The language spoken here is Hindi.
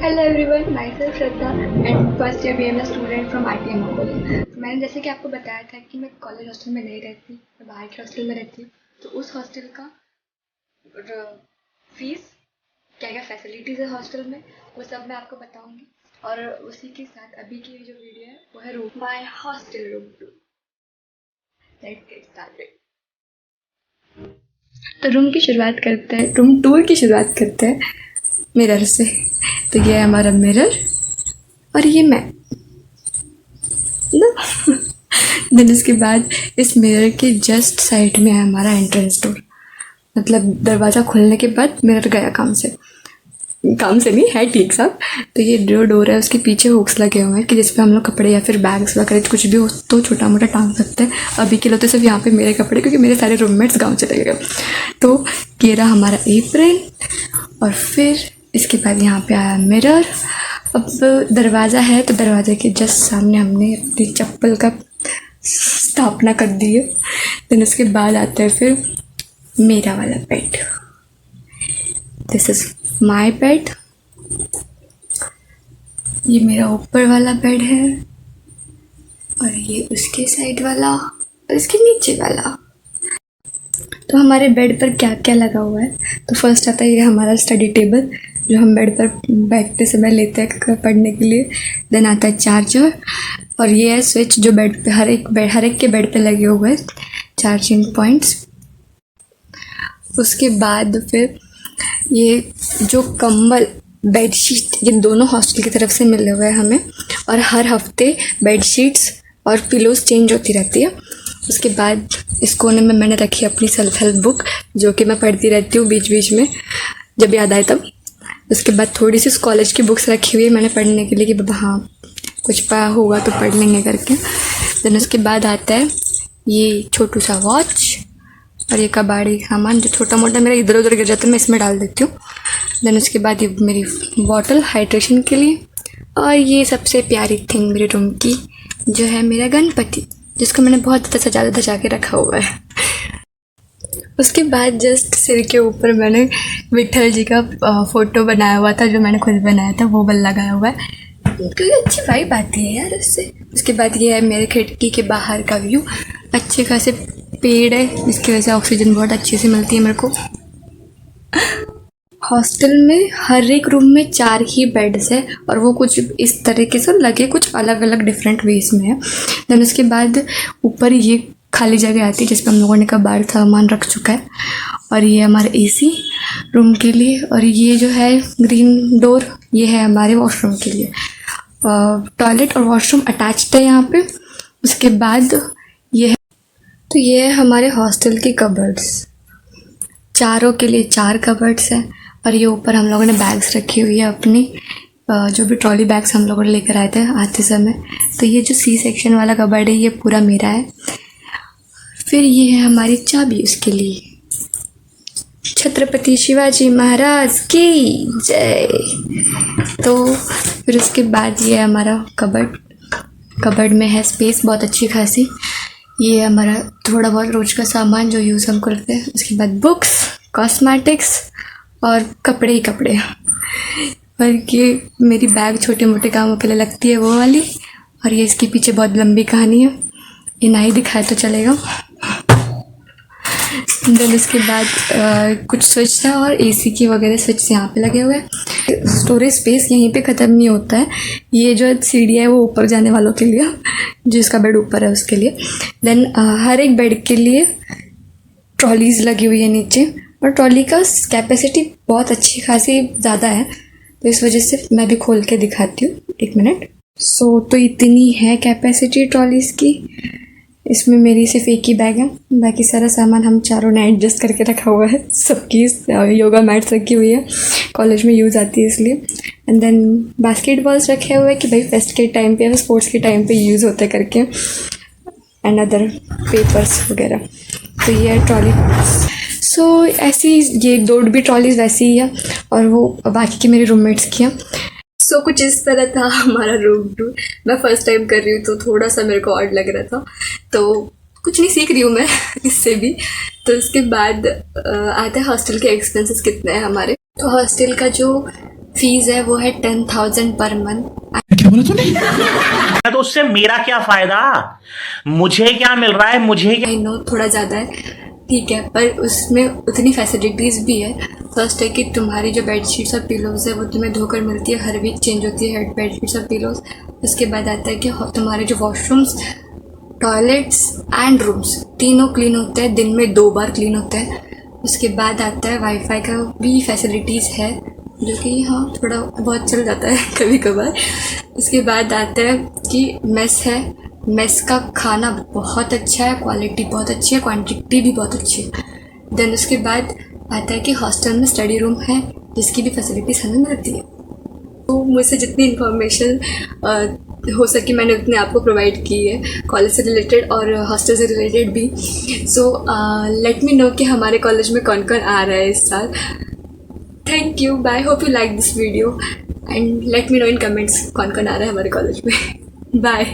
Hello everyone, my self Shraddha and first year BMS student from ITM college. मैंने जैसे कि आपको बताया था कि मैं कॉलेज हॉस्टल में नहीं रहती, मैं बाहर के हॉस्टल में रहती हूँ। तो उस हॉस्टल का फीस, क्या क्या फैसिलिटीज़ है हॉस्टल में, वो सब मैं आपको बताऊँगी। और उसी के साथ अभी की जो वीडियो है वो है room my hostel room tour. Let's get started. तो रूम की शुरुआत करते हैं, रूम टूर की शुरुआत करते हैं मिरर से। तो ये है हमारा मिरर और ये मैं ना। देन उसके बाद इस मिरर के जस्ट साइड में है हमारा एंट्रेंस डोर। मतलब दरवाज़ा खुलने के बाद मिरर गया काम से नहीं है, ठीक साहब। तो ये जो डोर है उसके पीछे हुक्स लगे हुए हैं कि जिस पे हम लोग कपड़े या फिर बैग्स वगैरह कुछ भी हो तो छोटा मोटा टांग सकते हैं। अभी के लिए तो सिर्फ यहाँ पे मेरे कपड़े, क्योंकि मेरे सारे रूममेट्स गाँव चले गए। तो ये रहा हमारा एप्रन। और फिर इसके बाद यहाँ पे आया मिरर। अब दरवाज़ा है तो दरवाजे के जस्ट सामने हमने अपनी चप्पल का स्थापना कर दी है। देन उसके बाद आता है फिर मेरा वाला bed. This is my bed. ये मेरा ऊपर वाला बेड है और ये उसके साइड वाला और इसके नीचे वाला। तो हमारे बेड पर क्या क्या लगा हुआ है, तो फर्स्ट आता है ये हमारा स्टडी टेबल जो हम बेड पर बैठते समय लेते हैं पढ़ने के लिए। देन आता है चार्जर और ये है स्विच जो बेड पे हर एक के बेड पे लगे हुए हैं, चार्जिंग पॉइंट्स। उसके बाद फिर ये जो कंबल बेडशीट, ये दोनों हॉस्टल की तरफ से मिले हुए हैं हमें, और हर हफ्ते बेडशीट्स और पिलोज चेंज होती रहती है। उसके बाद इस कोने में मैंने रखी अपनी सेल्फ हेल्प बुक जो कि मैं पढ़ती रहती हूँ बीच बीच में जब याद आए तब। उसके बाद थोड़ी सी कॉलेज की बुक्स रखी हुई है मैंने पढ़ने के लिए कि बाबा हाँ कुछ पढ़ा होगा तो पढ़ लेंगे करके। देन उसके बाद आता है ये छोटू सा वॉच और ये कबाड़ी सामान जो छोटा मोटा मेरा इधर उधर गिर जाता है मैं इसमें डाल देती हूँ। देन उसके बाद ये मेरी बॉटल हाइड्रेशन के लिए। और ये सबसे प्यारी थिंग मेरे रूम की जो है मेरा गणपति, जिसको मैंने बहुत ज़्यादा धजा के रखा हुआ है। उसके बाद जस्ट सिर के ऊपर मैंने विठल जी का फ़ोटो बनाया हुआ था जो मैंने खुद बनाया था, वो बल लगाया हुआ है क्योंकि अच्छी वाइब आती है यार उससे। उसके बाद ये है मेरे खिड़की के बाहर का व्यू। अच्छे खासे पेड़ है जिसकी वजह से ऑक्सीजन बहुत अच्छे से मिलती है मेरे को। हॉस्टल में हर एक रूम में 4 ही बेड्स है और वो कुछ इस तरीके से लगे, कुछ अलग अलग डिफरेंट वेज में है। देन उसके बाद ऊपर ये खाली जगह आती है जिस पर हम लोगों ने कबाड़ सामान रख चुका है। और ये हमारा AC रूम के लिए। और ये जो है ग्रीन डोर ये है हमारे वॉशरूम के लिए। टॉयलेट और वॉशरूम अटैच्ड है यहाँ पे। उसके बाद ये है, तो ये है हमारे हॉस्टल की कबर्ड्स। चारों के लिए 4 कबर्ड्स हैं। और ये ऊपर हम लोगों ने बैग्स रखी हुई है अपनी, जो भी ट्रॉली बैग्स हम लोगों ने लेकर आए थे आते समय। तो ये जो C सेक्शन वाला कबर्ड है ये पूरा मेरा है। फिर ये है हमारी चाबी उसके लिए। छत्रपति शिवाजी महाराज की जय। तो फिर उसके बाद ये है हमारा कबर्ड में है स्पेस बहुत अच्छी खासी। ये है हमारा थोड़ा बहुत रोज का सामान जो यूज़ हम करते हैं। उसके बाद बुक्स, कॉस्मेटिक्स और कपड़े ही कपड़े। और ये मेरी बैग छोटे मोटे कामों के लिए लगती है वो वाली। और ये इसके पीछे बहुत लंबी कहानी है, ये ना ही दिखाए तो चलेगा। देन उसके बाद कुछ स्विच था और AC की वगैरह स्विच यहाँ पे लगे हुए हैं। स्टोरेज स्पेस यहीं पे ख़त्म नहीं होता है। ये जो सीढ़ी है वो ऊपर जाने वालों के लिए, जिसका बेड ऊपर है उसके लिए। देन हर एक बेड के लिए ट्रॉलीज़ लगी हुई है नीचे। और ट्रॉली का कैपेसिटी बहुत अच्छी खासी ज़्यादा है, तो इस वजह से मैं भी खोल के दिखाती हूँ, 1 मिनट। तो इतनी है कैपेसिटी ट्रॉलीज़ की। इसमें मेरी सिर्फ एक ही बैग है, बाकी सारा सामान हम चारों ने एडजस्ट करके रखा हुआ है। सबकी योगा मैट्स रखी हुई है, कॉलेज में यूज़ आती है इसलिए। एंड देन बास्केटबॉल्स रखे हुए हैं कि भाई फेस्ट के टाइम पे या स्पोर्ट्स के टाइम पे यूज़ होते करके, एंड अदर पेपर्स वगैरह। तो ये है ट्रॉली। सो ऐसी ये 2 भी ट्रॉलीज वैसी ही है और वो बाकी के मेरे रूममेट्स की हैं। सो कुछ इस तरह था हमारा रूम टूर। मैं फर्स्ट टाइम कर रही हूँ तो थोड़ा सा मेरे को ऑड लग रहा था, तो कुछ नहीं सीख रही हूँ मैं इससे भी। तो उसके बाद आते हैं हॉस्टल के एक्सपेंसेस कितने हैं हमारे। तो हॉस्टल का जो फीस है वो है 10,000 पर मंथ। क्या बोला तूने? तो उससे मेरा क्या फायदा, मुझे क्या मिल रहा है, मुझे क्या। आई नो थोड़ा ज़्यादा है, ठीक है, पर उसमें उतनी फैसिलिटीज़ भी है। फर्स्ट है कि तुम्हारी जो बेडशीट्स और पिलोज़ है वो तुम्हें धोकर मिलती है, हर वीक चेंज होती है हेड बेडशीट्स और पिलोज़। उसके बाद आता है कि तुम्हारे जो वॉशरूम्स, टॉयलेट्स एंड रूम्स तीनों क्लीन होते हैं, दिन में 2 बार क्लीन होते हैं। उसके बाद आता है वाईफाई का भी फैसिलिटीज़ है, जो कि हाँ थोड़ा बहुत चल जाता है कभी कभार। उसके बाद आता है कि मेस है, मेस का खाना बहुत अच्छा है, क्वालिटी बहुत अच्छी है, क्वांटिटी भी बहुत अच्छी है। देन उसके बाद आता है कि हॉस्टल में स्टडी रूम है, जिसकी भी फैसिलिटीज़ हमें मिलती है। तो मुझसे जितनी इन्फॉर्मेशन हो सकी मैंने उतने आपको प्रोवाइड की है, कॉलेज से रिलेटेड और हॉस्टल से रिलेटेड भी। सो लेट मी नो कि हमारे कॉलेज में कौन कौन आ रहा है इस साल। Thank you, bye, hope you like this video and let me know in comments कौन कौन आ रहा है हमारे कॉलेज में। बाय।